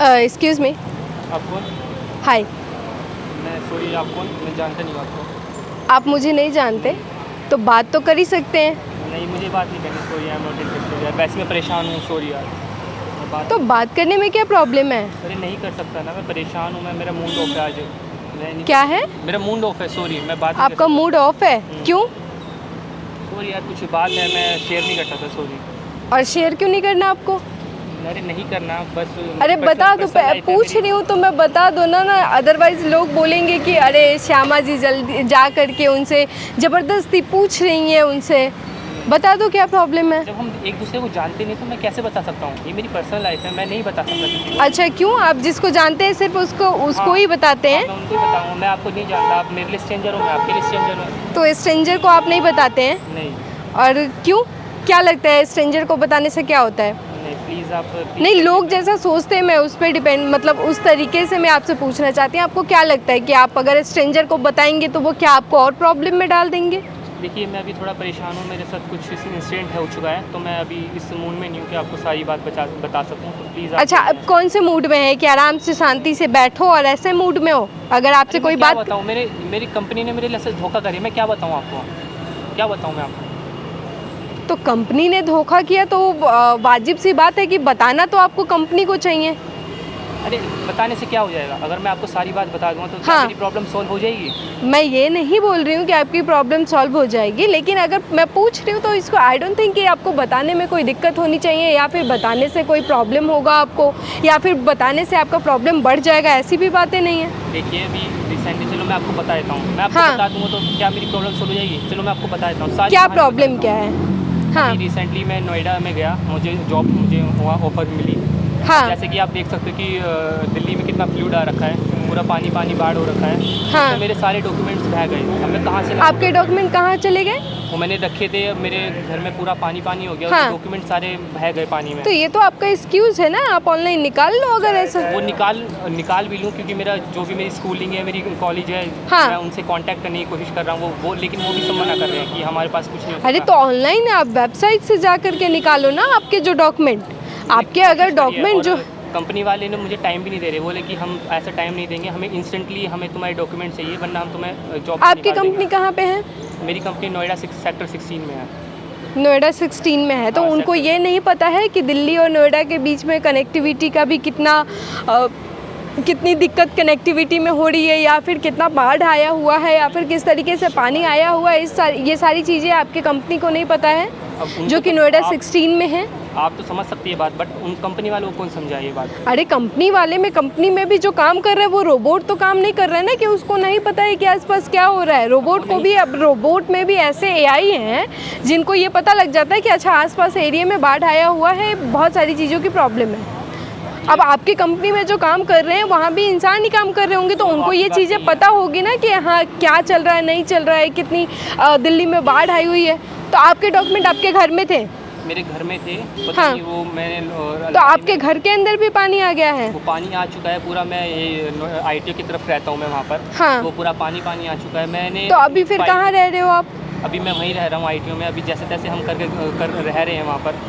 Excuse me. आप कौन? हाय। मैं सॉरी, आप कौन? मैं जानता नहीं हूँ आपको। आप मुझे नहीं जानते तो बात तो कर ही सकते हैं। नहीं, मुझे बात नहीं करनी। Sorry, I am not interested यार। वैसे मैं परेशान हूँ। सॉरी यार, मैं बात तो बात करने में क्या प्रॉब्लम है? अरे नहीं कर सकता ना, मैं परेशान हूँ। मैं मेरा मूड ऑफ है आज। मैं नहीं, क्या है? मेरा मूड ऑफ है। सॉरी, मैं बात नहीं कर आपका मूड ऑफ है? क्यों? सकता। सॉरी यार, कुछ बात है, मैं शेयर नहीं कर सकता। सॉरी। और शेयर क्यों नहीं करना आपको? अरे नहीं करना बस। अरे बता दो, पूछ रही हूँ तो मैं बता दो ना अदरवाइज लोग बोलेंगे कि अरे श्यामा जी जल्दी जा करके उनसे ज़बरदस्ती पूछ रही हैं उनसे। बता दो क्या प्रॉब्लम है। जब हम एक दूसरे को जानते नहीं तो मैं कैसे बता सकता हूँ? ये मेरी पर्सनल लाइफ है, मैं नहीं बता सकता किसी को। अच्छा, क्यों? आप जिसको जानते हैं सिर्फ उसको हाँ, ही बताते हैं? मैं उनको ही बताऊँगा। मैं आपको नहीं जानता, आप मेरे लिए स्ट्रेंजर हो, मैं आपके लिए स्ट्रेंजर हूँ। तो स्ट्रेंजर को आप नहीं बताते हैं? नहीं और क्यों? क्या लगता है स्ट्रेंजर को बताने से क्या होता है? नहीं, प्लीज़ आप नहीं, लोग जैसा सोचते हैं मैं उस पर डिपेंड, मतलब उस तरीके से मैं आपसे पूछना चाहती हूँ। आपको क्या लगता है कि आप अगर स्ट्रेंजर को बताएंगे तो वो क्या आपको और प्रॉब्लम में डाल देंगे? देखिए, मैं अभी थोड़ा परेशान हूँ। मेरे साथ कुछ इंसिडेंट हो चुका है, तो मैं अभी इस मूड में नहीं हूँ कि आपको सारी बात बता सकूँ। तो प्लीज़ आप अच्छा, अब कौन से मूड में है कि आराम से शांति से बैठो और ऐसे मूड में हो? अगर आपसे कोई बात बताऊँ, मेरी कंपनी ने मेरे लिए धोखा करी। मैं क्या बताऊँ आपको? क्या बताऊँ मैं आपको? तो कंपनी ने धोखा किया तो वाजिब सी बात है कि बताना तो आपको कंपनी को चाहिए। अरे बताने से क्या हो जाएगा? अगर मैं आपको सारी बात बता दूँगा तो क्या हाँ। मेरी प्रॉब्लम सॉल्व हो जाएगी? मैं ये नहीं बोल रही हूँ कि आपकी प्रॉब्लम सॉल्व हो जाएगी, लेकिन अगर मैं पूछ रही हूँ तो इसको आई डोंट थिंक कि आपको बताने में कोई दिक्कत होनी चाहिए, या फिर बताने से कोई प्रॉब्लम होगा आपको, या फिर बताने से आपका प्रॉब्लम बढ़ जाएगा। ऐसी भी बातें नहीं है। देखिए, अभी रिसेंटली, चलो मैं आपको बता देता हूँ। मैं आपको हाँ। बता दूँगा तो क्या मेरी प्रॉब्लम सॉल्व हो जाएगी? चलो मैं आपको बता देता हूँ सारी क्या कहानी प्रॉब्लम बता क्या देता हूँ। है? हाँ अभी रिसेंटली मैं नोएडा में गया, मुझे वहाँ ऑफ़र मिली। हाँ जैसे कि आप देख सकते हो कि दिल्ली में कितना फ्लूड आ रखा है, पूरा पानी पानी बाढ़ हो रखा है। हाँ। तो मेरे सारे डॉक्यूमेंट्स बह गए। अब मैं कहाँ से आपके डॉक्यूमेंट कहाँ चले गए? वो मैंने रखे थे, मेरे घर में पूरा पानी पानी हो गया। हाँ। डॉक्यूमेंट सारे बह गए पानी में। तो ये तो आपका एक्सक्यूज़ है ना, आप ऑनलाइन निकाल लो अगर ऐसा। वो निकाल भी लूँ, क्योंकि मेरा जो भी मेरी स्कूलिंग है, मेरी कॉलेज है, हाँ। मैं उनसे कांटेक्ट करने की कोशिश कर रहा हूँ। वो लेकिन वो भी सब मना कर रहे हैं कि हमारे पास कुछ नहीं हो अरे सकता। तो ऑनलाइन आप वेबसाइट से जा करके निकालो ना आपके जो डॉक्यूमेंट, आपके अगर डॉक्यूमेंट जो कंपनी वाले ने मुझे टाइम भी नहीं दे रहे। बोले कि हम ऐसा टाइम नहीं देंगे, हमें इंस्टेंटली हमें तुम्हारे डॉक्यूमेंट चाहिए, वरना हम तुम्हें जॉब से आपकी निकाल देंगे। कंपनी कहाँ पे है? मेरी कंपनी नोएडा सेक्टर 16 में है। नोएडा 16 में है, तो हाँ, उनको सेक्टर। ये नहीं पता है कि दिल्ली और नोएडा के बीच में कनेक्टिविटी का भी कितनी दिक्कत कनेक्टिविटी में हो रही है, या फिर कितना बाढ़ आया हुआ है, या फिर किस तरीके से पानी आया हुआ है। ये सारी चीज़ें आपके कंपनी को नहीं पता है, जो कि नोएडा 16 में है। आप तो समझ सकती है बात, बट उन कंपनी वालों को कौन समझाए ये बात? अरे कंपनी में भी जो काम कर रहे हैं वो रोबोट तो काम नहीं कर रहे हैं ना, कि उसको नहीं पता है कि आसपास क्या हो रहा है। रोबोट को भी, अब रोबोट में भी ऐसे एआई हैं जिनको ये पता लग जाता है कि अच्छा आसपास एरिया में बाढ़ आया हुआ है, बहुत सारी चीज़ों की प्रॉब्लम है। अब आपकी कंपनी में जो काम कर रहे हैं वहाँ भी इंसान ही काम कर रहे होंगे, तो उनको ये चीज़ें पता होगी ना कि हाँ क्या चल रहा है, नहीं चल रहा है, कितनी दिल्ली में बाढ़ आई हुई है। तो आपके डॉक्यूमेंट आपके घर में थे? मेरे घर में थे, पता हाँ। नहीं वो मैंने तो आपके घर के अंदर भी पानी आ गया है? वो पानी आ चुका है पूरा। मैं ये आईटीओ की तरफ रहता हूँ मैं वहाँ पर। हाँ। वो पूरा पानी आ चुका है। मैंने तो अभी फिर कहाँ रह रहे हो आप? अभी मैं वहीं रह रहा हूँ आईटीओ में। अभी जैसे तैसे हम रह रहे हैं वहाँ पर।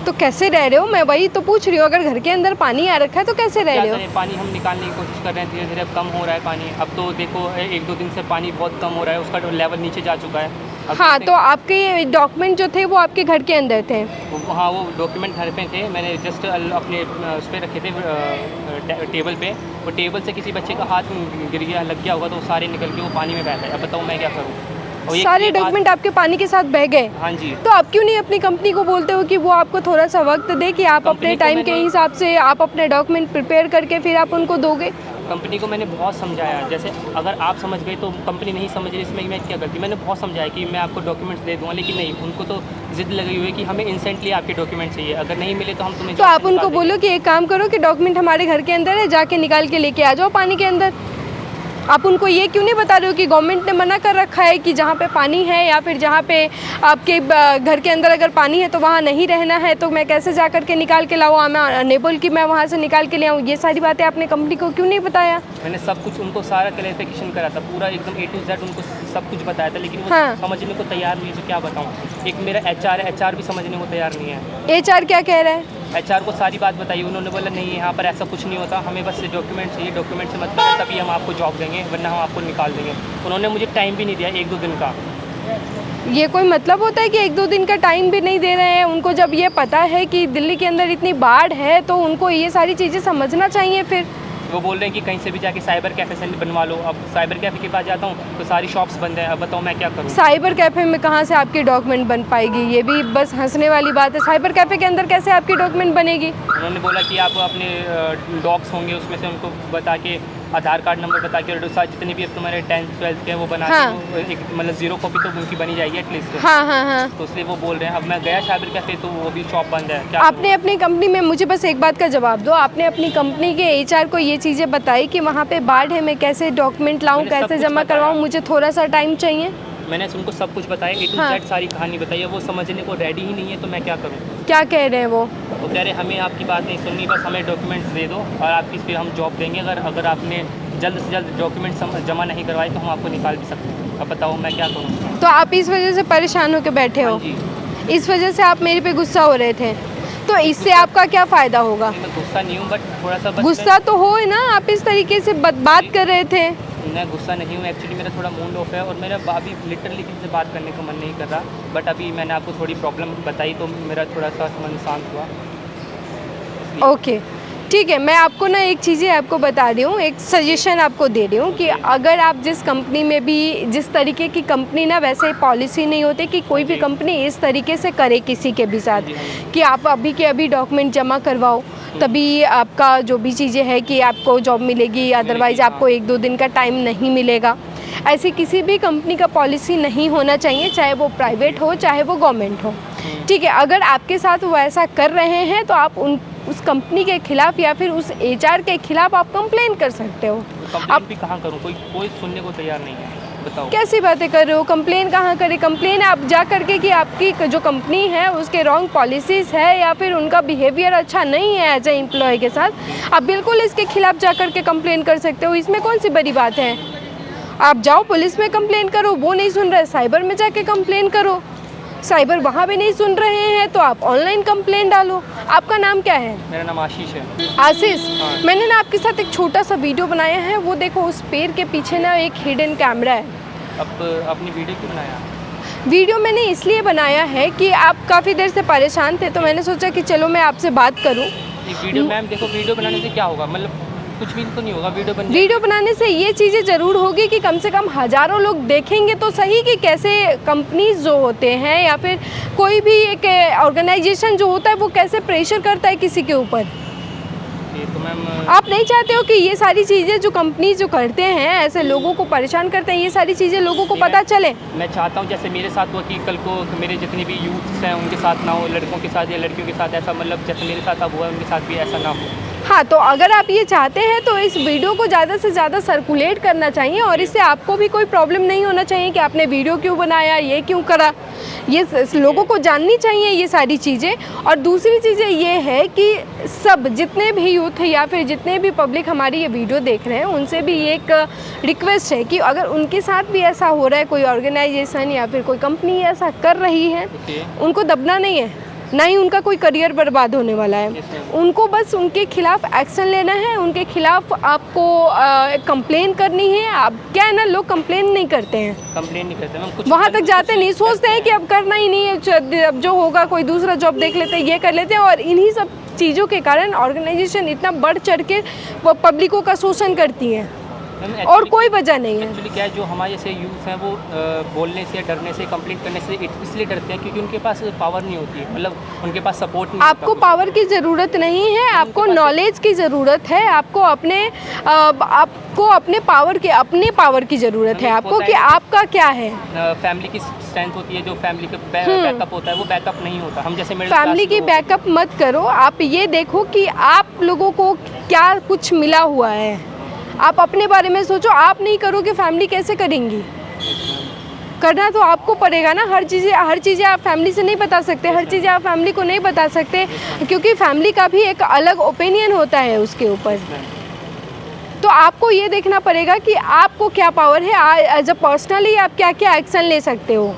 तो कैसे रह रहे हो? मैं वही तो पूछ रही हूँ, अगर घर के अंदर पानी आ रखा है तो कैसे रह क्या रहे हो? करें, पानी हम निकालने की कोशिश कर रहे हैं। धीरे धीरे अब कम हो रहा है पानी। अब तो देखो 1-2 दिन से पानी बहुत कम हो रहा है, उसका लेवल नीचे जा चुका है। हाँ, तो आपके डॉक्यूमेंट जो थे वो आपके घर के अंदर थे? हाँ, वो डॉक्यूमेंट घर पे थे। मैंने जस्ट अपने उस पर रखे थे, टेबल पे। वो टेबल से किसी बच्चे का हाथ गिर गया, लग गया होगा, तो वो सारे निकल के वो पानी में बह गए। अब बताओ मैं क्या करूँ? और सारे डॉक्यूमेंट आपके पानी के साथ बह गए? हाँ जी। तो आप क्यों नहीं अपनी कंपनी को बोलते हो कि वो आपको थोड़ा सा वक्त दे, कि आप अपने टाइम के हिसाब से आप अपने डॉक्यूमेंट प्रिपेयर करके फिर आप उनको दोगे? कंपनी को मैंने बहुत समझाया। जैसे अगर आप समझ गए तो कंपनी नहीं समझ रही, इसमें मैं क्या गलती? मैंने बहुत समझाया कि मैं आपको डॉक्यूमेंट्स दे दूँगा, लेकिन नहीं, उनको तो ज़िद लगी हुई है कि हमें इंस्टेंटली आपके डॉक्यूमेंट चाहिए। अगर नहीं मिले तो हम तुम्हें तो जॉब आप से उनको निकाल बोलो कि एक काम करो कि डॉक्यूमेंट हमारे घर के अंदर है, जाके निकाल के लेके आ जाओ पानी के अंदर। आप उनको ये क्यों नहीं बता रहे हो कि गवर्नमेंट ने मना कर रखा है कि जहाँ पे पानी है, या फिर जहाँ पे आपके घर के अंदर अगर पानी है तो वहाँ नहीं रहना है, तो मैं कैसे जा कर के निकाल के लाऊँ, मैं अनेबल कि मैं वहाँ से निकाल के ले आऊँ? ये सारी बातें आपने कंपनी को क्यों नहीं बताया? मैंने सब कुछ उनको सारा क्लैरिफिकेशन करा था, पूरा एकदम A to Z उनको सब कुछ बताया था, लेकिन वो हाँ। समझने को तैयार नहीं है। तो क्या बताऊँ, एक मेरा HR है, HR भी समझने को तैयार नहीं है। HR क्या कह रहा है? HR को सारी बात बताई, उन्होंने बोला नहीं यहाँ पर ऐसा कुछ नहीं होता, हमें बस डॉक्यूमेंट चाहिए, डॉक्यूमेंट से मतलब है तभी हम आपको जॉब देंगे, वरना हम आपको निकाल देंगे। उन्होंने मुझे टाइम भी नहीं दिया 1-2 दिन का। ये कोई मतलब होता है कि 1-2 दिन का टाइम भी नहीं दे रहे हैं उनको? जब ये पता है कि दिल्ली के अंदर इतनी बाढ़ है तो उनको ये सारी चीज़ें समझना चाहिए। फिर वो बोल रहे हैं कि कहीं से भी जाके साइबर कैफ़े से बनवा लो। अब साइबर कैफ़े के पास जाता हूँ तो सारी शॉप्स बंद हैं, अब बताओ मैं क्या करूँ। साइबर कैफ़े में कहाँ से आपकी डॉक्यूमेंट बन पाएगी? ये भी बस हंसने वाली बात है। साइबर कैफ़े के अंदर कैसे आपकी डॉक्यूमेंट बनेगी? उन्होंने बोला कि आप अपने डॉक्स होंगे उसमें से उनको बता के, आधार कार्ड नंबर बता के, और जितने भी अब तुम्हारे 10th 12th के वो बना हाँ। के, वो एक मतलब 0 कॉपी तो उनकी बनी जाएगी एटलीस्ट। हाँ हाँ हाँ। तो इसलिए वो बोल रहे हैं। अब मैं गया साइबर कैफ़े तो वो भी शॉप बंद है। क्या आपने अपनी कंपनी में, मुझे बस एक बात का जवाब दो, आपने अपनी कंपनी के HR को ये चीज़ें बताई कि वहाँ पे बाढ़ है, मैं कैसे डॉक्यूमेंट लाऊँ, मैंने सब कैसे कुछ जमा बताया। करवाऊँ, मुझे थोड़ा सा टाइम चाहिए? मैंने उनको सब कुछ बताया, A to हाँ। Z सारी कहानी बताई है। वो समझने को रेडी ही नहीं है, तो मैं क्या करूँ। क्या कह रहे हैं वो? वो कह रहे हैं हमें आपकी बात नहीं सुननी, बस हमें डॉक्यूमेंट्स दे दो और आपकी फिर हम जॉब देंगे। अगर आपने जल्द से जल्द डॉक्यूमेंट जमा नहीं करवाए तो हम आपको निकाल भी सकते हैं। अब बताओ मैं क्या करूँ। तो आप इस वजह से परेशान होकर बैठे हो? हाँ जी। इस वजह से आप मेरे पे गुस्सा हो रहे थे, तो इससे आपका क्या फ़ायदा होगा? मैं गुस्सा नहीं हूँ, बट थोड़ा सा बस गुस्सा तो हो ना, आप इस तरीके से बात कर रहे थे। मैं गुस्सा नहीं हूँ, एक्चुअली मेरा थोड़ा मूड ऑफ है और मेरा अभी लिटरली किसी से बात करने का मन नहीं कर रहा। बट अभी मैंने आपको थोड़ी प्रॉब्लम बताई तो मेरा थोड़ा सा मन शांत हुआ। ओके ठीक है, मैं आपको ना एक चीज़ें आपको बता रही हूँ, एक सजेशन आपको दे रही हूँ कि अगर आप जिस कंपनी में भी, जिस तरीके की कंपनी ना, वैसे पॉलिसी नहीं होती कि कोई भी कंपनी इस तरीके से करे किसी के भी साथ कि आप अभी के अभी डॉक्यूमेंट जमा करवाओ तभी आपका जो भी चीज़ें है कि आपको जॉब मिलेगी, अदरवाइज़ आपको 1-2 दिन का टाइम नहीं मिलेगा। ऐसी किसी भी कंपनी का पॉलिसी नहीं होना चाहिए, चाहे वो प्राइवेट हो चाहे वो गवर्नमेंट हो। ठीक है, अगर आपके साथ वो ऐसा कर रहे हैं तो आप उस कंपनी के खिलाफ या फिर उस HR के खिलाफ आप कंप्लेन कर सकते हो। कंप्लेन भी कहाँ करूँ, कोई सुनने को तैयार नहीं है। बताओ कैसी बातें कर रहे हो? कंप्लेन कहाँ करें? कंप्लेन आप जा करके कि आपकी जो कंपनी है उसके रॉन्ग पॉलिसीज़ है या फिर उनका बिहेवियर अच्छा नहीं है एज ए एम्प्लॉय के साथ, आप बिल्कुल इसके खिलाफ जा करके कंप्लेन कर सकते हो। इसमें कौन सी बड़ी बात है? आप जाओ पुलिस में कंप्लेन करो, वो नहीं सुन रहे, साइबर में जाके कंप्लेन करो। साइबर वहाँ भी नहीं सुन रहे हैं तो आप ऑनलाइन कंप्लेन डालो। आपका नाम क्या है? मेरा नाम आशीष है। आशीष, हाँ। मैंने ना आपके साथ एक छोटा सा वीडियो बनाया है, वो देखो उस पेड़ के पीछे ना एक हिडन कैमरा है। अब अपनी वीडियो क्यों बनाया? वीडियो मैंने इसलिए बनाया है कि आप काफ़ी देर से परेशान थे तो मैंने सोचा कि चलो मैं आपसे बात करूं। ये वीडियो मैम देखो, वीडियो बनाने से क्या होगा, मतलब कुछ भी तो नहीं होगा। वीडियो बनाने से ये चीज़ें ज़रूर होगी कि कम से कम हज़ारों लोग देखेंगे तो सही कि कैसे कंपनीज जो होते हैं या फिर कोई भी एक ऑर्गेनाइजेशन जो होता है वो कैसे प्रेशर करता है किसी के ऊपर। ये तो मैम आप नहीं चाहते हो कि ये सारी चीज़ें जो कंपनी जो करते हैं, ऐसे लोगों को परेशान करते हैं, ये सारी चीज़ें लोगों को पता चले। मैं चाहता हूँ जैसे मेरे साथ हुआ कि कल को मेरे जितने भी यूथ्स हैं उनके साथ ना हो, लड़कों के साथ या लड़कियों के साथ ऐसा, मतलब जैसे मेरे साथ अब हुआ है उनके साथ भी ऐसा ना हो। हाँ, तो अगर आप ये चाहते हैं तो इस वीडियो को ज़्यादा से ज़्यादा सर्कुलेट करना चाहिए और इससे आपको भी कोई प्रॉब्लम नहीं होना चाहिए कि आपने वीडियो क्यों बनाया, ये क्यों करा। ये लोगों को जाननी चाहिए ये सारी चीज़ें। और दूसरी चीज़ें ये है कि सब जितने भी यूथ या फिर जितने भी पब्लिक हमारी ये वीडियो देख रहे हैं उनसे भी एक रिक्वेस्ट है कि अगर उनके साथ भी ऐसा हो रहा है, कोई ऑर्गेनाइजेशन या फिर कोई कंपनी ऐसा कर रही है, उनको दबना नहीं है, ना ही उनका कोई करियर बर्बाद होने वाला है। उनको बस उनके खिलाफ एक्शन लेना है, उनके खिलाफ आपको कंप्लेन करनी है। आप क्या है ना, लोग कंप्लेन नहीं करते हैं, कंप्लेन नहीं करते मैम, कुछ वहाँ तक जाते नहीं, सोचते हैं कि अब करना ही नहीं है, अब जो होगा कोई दूसरा जॉब देख लेते हैं, ये कर लेते हैं। और इन्हीं सब चीज़ों के कारण ऑर्गेनाइजेशन इतना बढ़ चढ़ के पब्लिकों का शोषण करती है और कोई वजह नहीं है। एक्चुअली क्या है, जो हमारे जैसे यूथ हैं वो बोलने से, डरने से, कंप्लेंट करने से इसलिए डरते हैं क्योंकि उनके पास पावर नहीं होती है, मतलब उनके पास सपोर्ट नहीं। आपको पावर की ज़रूरत नहीं है, आपको नॉलेज की ज़रूरत है, आपको अपने पावर की ज़रूरत है आपको कि आपका क्या है। फैमिली की स्ट्रेंथ होती है, जो फैमिली का बैकअप होता है वो बैकअप नहीं होता। हम जैसे फैमिली की बैकअप मत करो, आप ये देखो कि आप लोगों को क्या कुछ मिला हुआ है, आप अपने बारे में सोचो। आप नहीं करोगे फैमिली कैसे करेंगी? करना तो आपको पड़ेगा ना। हर चीज़ें आप फैमिली से नहीं बता सकते, हर चीज़ें आप फैमिली को नहीं बता सकते क्योंकि फैमिली का भी एक अलग ओपिनियन होता है उसके ऊपर। तो आपको ये देखना पड़ेगा कि आपको क्या पावर है, एज अ पर्सनली आप क्या क्या एक्शन ले सकते हो,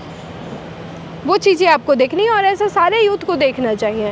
वो चीज़ें आपको देखनी है और ऐसा सारे यूथ को देखना चाहिए।